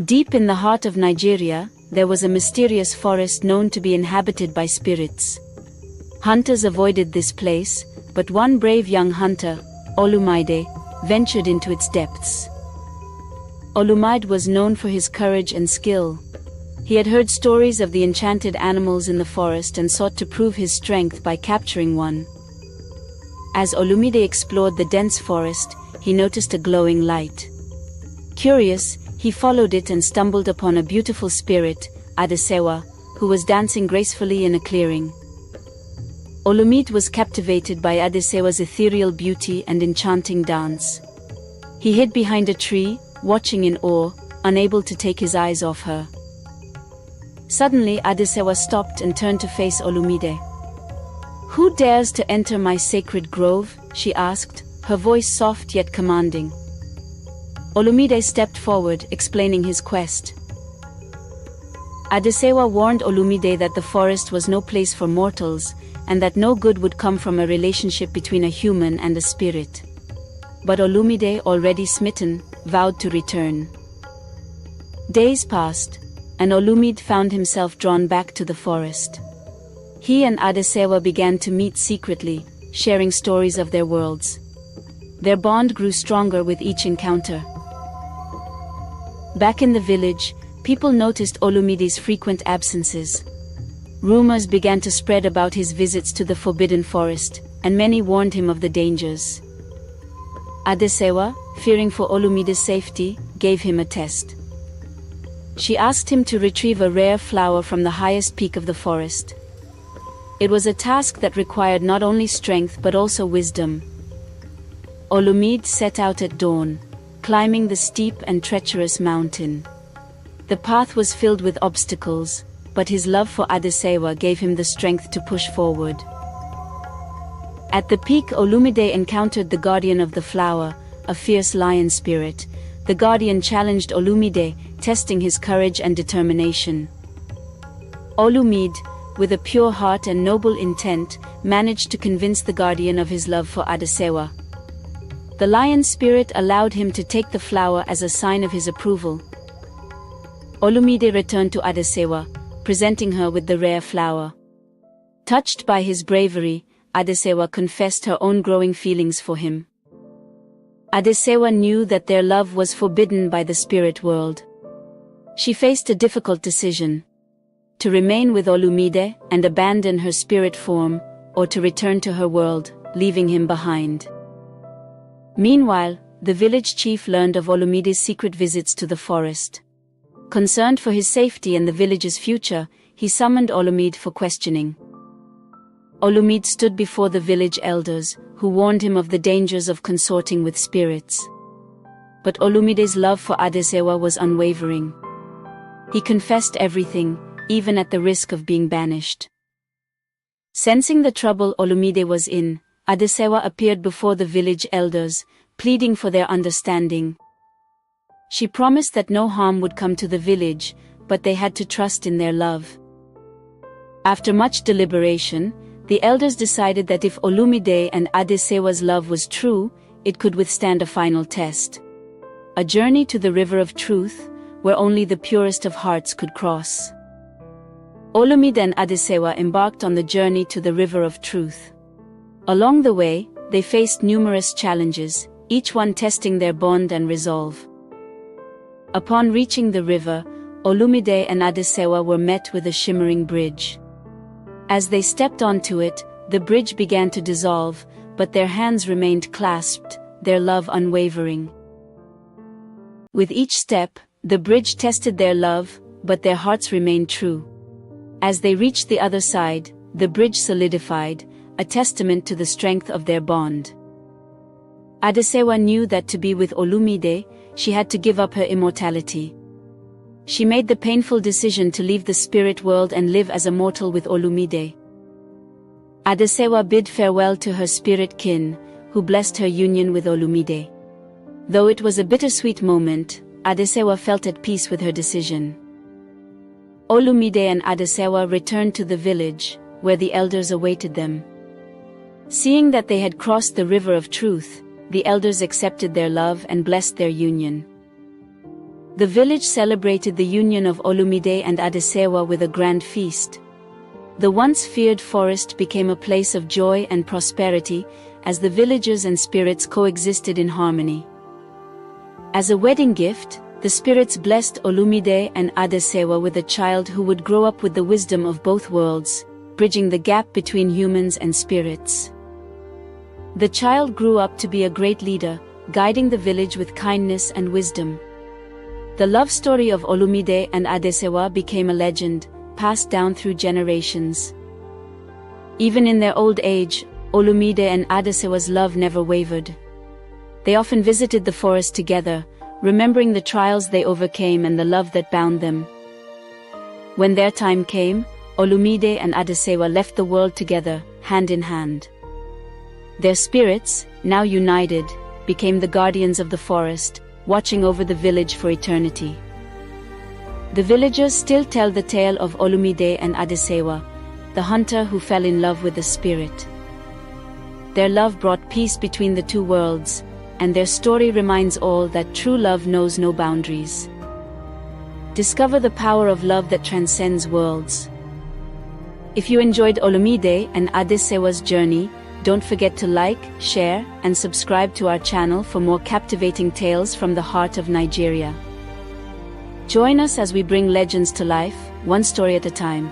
Deep in the heart of Nigeria, there was a mysterious forest known to be inhabited by spirits. Hunters avoided this place, but one brave young hunter, Olumide, ventured into its depths. Olumide was known for his courage and skill. He had heard stories of the enchanted animals in the forest and sought to prove his strength by capturing one. As Olumide explored the dense forest, he noticed a glowing light. Curious, he followed it and stumbled upon a beautiful spirit, Adesewa, who was dancing gracefully in a clearing. Olumide was captivated by Adesewa's ethereal beauty and enchanting dance. He hid behind a tree, watching in awe, unable to take his eyes off her. Suddenly Adesewa stopped and turned to face Olumide. "Who dares to enter my sacred grove?" she asked, her voice soft yet commanding. Olumide stepped forward, explaining his quest. Adesewa warned Olumide that the forest was no place for mortals, and that no good would come from a relationship between a human and a spirit. But Olumide, already smitten, vowed to return. Days passed, and Olumide found himself drawn back to the forest. He and Adesewa began to meet secretly, sharing stories of their worlds. Their bond grew stronger with each encounter. Back in the village, people noticed Olumide's frequent absences. Rumors began to spread about his visits to the forbidden forest, and many warned him of the dangers. Adesewa, fearing for Olumide's safety, gave him a test. She asked him to retrieve a rare flower from the highest peak of the forest. It was a task that required not only strength but also wisdom. Olumide set out at dawn, climbing the steep and treacherous mountain. The path was filled with obstacles, but his love for Adesewa gave him the strength to push forward. At the peak, Olumide encountered the guardian of the flower, a fierce lion spirit. The guardian challenged Olumide, testing his courage and determination. Olumide, with a pure heart and noble intent, managed to convince the guardian of his love for Adesewa. The lion spirit allowed him to take the flower as a sign of his approval. Olumide returned to Adesewa, presenting her with the rare flower. Touched by his bravery, Adesewa confessed her own growing feelings for him. Adesewa knew that their love was forbidden by the spirit world. She faced a difficult decision: to remain with Olumide and abandon her spirit form, or to return to her world, leaving him behind. Meanwhile, the village chief learned of Olumide's secret visits to the forest. Concerned for his safety and the village's future, he summoned Olumide for questioning. Olumide stood before the village elders, who warned him of the dangers of consorting with spirits. But Olumide's love for Adesewa was unwavering. He confessed everything, even at the risk of being banished. Sensing the trouble Olumide was in, Adesewa appeared before the village elders, pleading for their understanding. She promised that no harm would come to the village, but they had to trust in their love. After much deliberation, the elders decided that if Olumide and Adesewa's love was true, it could withstand a final test. A journey to the river of truth, where only the purest of hearts could cross. Olumide and Adesewa embarked on the journey to the river of truth. Along the way, they faced numerous challenges, each one testing their bond and resolve. Upon reaching the river, Olumide and Adesewa were met with a shimmering bridge. As they stepped onto it, the bridge began to dissolve, but their hands remained clasped, their love unwavering. With each step, the bridge tested their love, but their hearts remained true. As they reached the other side, the bridge solidified, a testament to the strength of their bond. Adesewa knew that to be with Olumide, she had to give up her immortality. She made the painful decision to leave the spirit world and live as a mortal with Olumide. Adesewa bid farewell to her spirit kin, who blessed her union with Olumide. Though it was a bittersweet moment, Adesewa felt at peace with her decision. Olumide and Adesewa returned to the village, where the elders awaited them. Seeing that they had crossed the river of truth, the elders accepted their love and blessed their union. The village celebrated the union of Olumide and Adesewa with a grand feast. The once feared forest became a place of joy and prosperity, as the villagers and spirits coexisted in harmony. As a wedding gift, the spirits blessed Olumide and Adesewa with a child who would grow up with the wisdom of both worlds, bridging the gap between humans and spirits. The child grew up to be a great leader, guiding the village with kindness and wisdom. The love story of Olumide and Adesewa became a legend, passed down through generations. Even in their old age, Olumide and Adesewa's love never wavered. They often visited the forest together, remembering the trials they overcame and the love that bound them. When their time came, Olumide and Adesewa left the world together, hand in hand. Their spirits, now united, became the guardians of the forest, watching over the village for eternity. The villagers still tell the tale of Olumide and Adesewa, the hunter who fell in love with the spirit. Their love brought peace between the two worlds, and their story reminds all that true love knows no boundaries. Discover the power of love that transcends worlds. If you enjoyed Olumide and Adesewa's journey, don't forget to like, share, and subscribe to our channel for more captivating tales from the heart of Nigeria. Join us as we bring legends to life, one story at a time.